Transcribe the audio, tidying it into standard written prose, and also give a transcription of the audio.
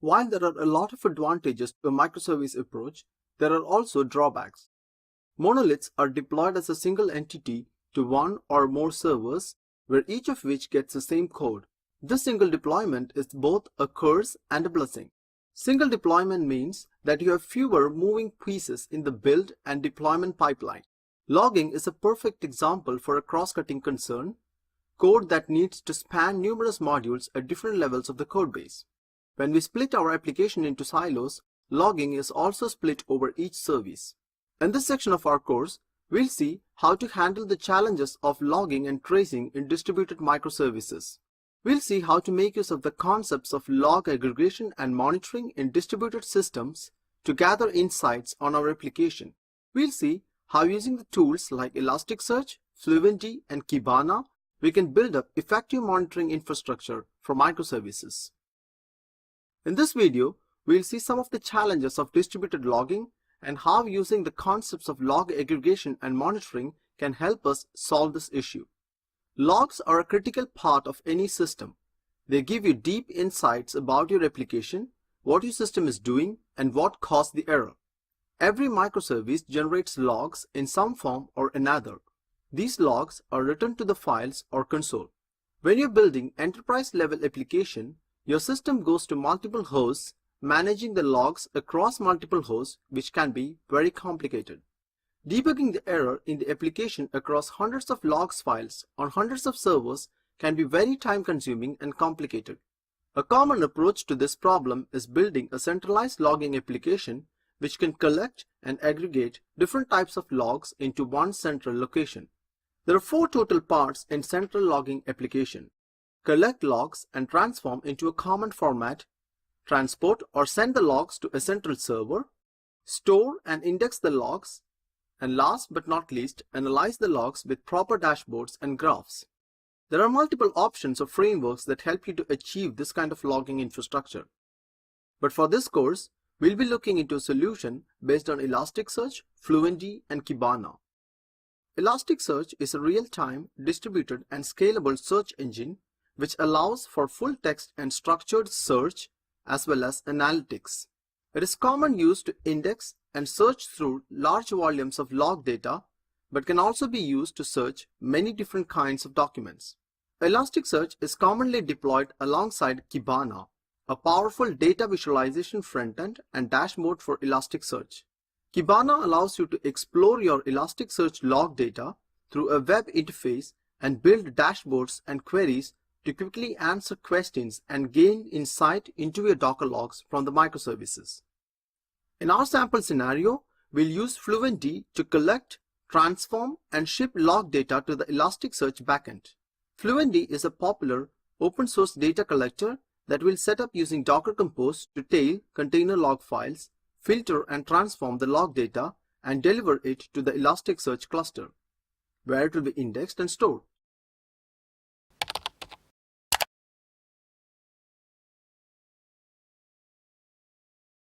While there are a lot of advantages to a microservice approach, there are also drawbacks. Monoliths are deployed as a single entity to one or more servers, where each of which gets the same code. This single deployment is both a curse and a blessing. Single deployment means that you have fewer moving pieces in the build and deployment pipeline. Logging is a perfect example for a cross-cutting concern, code that needs to span numerous modules at different levels of the codebase. When we split our application into silos, logging is also split over each service. In this section of our course, we'll see how to handle the challenges of logging and tracing in distributed microservices. We'll see how to make use of the concepts of log aggregation and monitoring in distributed systems to gather insights on our application. We'll see how using the tools like ElasticSearch, Fluentd, and Kibana, we can build up effective monitoring infrastructure for microservices. In this video, we'll see some of the challenges of distributed logging and how using the concepts of log aggregation and monitoring can help us solve this issue. Logs are a critical part of any system. They give you deep insights about your application, what your system is doing, and what caused the error. Every microservice generates logs in some form or another. These logs are written to the files or console. When you're building enterprise-level application, your system goes to multiple hosts, managing the logs across multiple hosts, which can be very complicated. Debugging the error in the application across hundreds of logs files on hundreds of servers can be very time-consuming and complicated. A common approach to this problem is building a centralized logging application which can collect and aggregate different types of logs into one central location. There are 4 total parts in central logging application: collect logs and transform into a common format, transport or send the logs to a central server, store and index the logs, and last but not least, analyze the logs with proper dashboards and graphs. There are multiple options or frameworks that help you to achieve this kind of logging infrastructure. But for this course, we'll be looking into a solution based on ElasticSearch, Fluentd, and Kibana. ElasticSearch is a real-time, distributed, and scalable search engine which allows for full text and structured search as well as analytics. It is commonly used to index and search through large volumes of log data, but can also be used to search many different kinds of documents. ElasticSearch is commonly deployed alongside Kibana, a powerful data visualization frontend and dashboard for ElasticSearch. Kibana allows you to explore your ElasticSearch log data through a web interface and build dashboards and queries to quickly answer questions and gain insight into your Docker logs from the microservices. In our sample scenario, we'll use Fluentd to collect, transform, and ship log data to the ElasticSearch backend. Fluentd is a popular open source data collector that will set up using Docker Compose to tail container log files, filter and transform the log data, and deliver it to the ElasticSearch cluster, where it will be indexed and stored.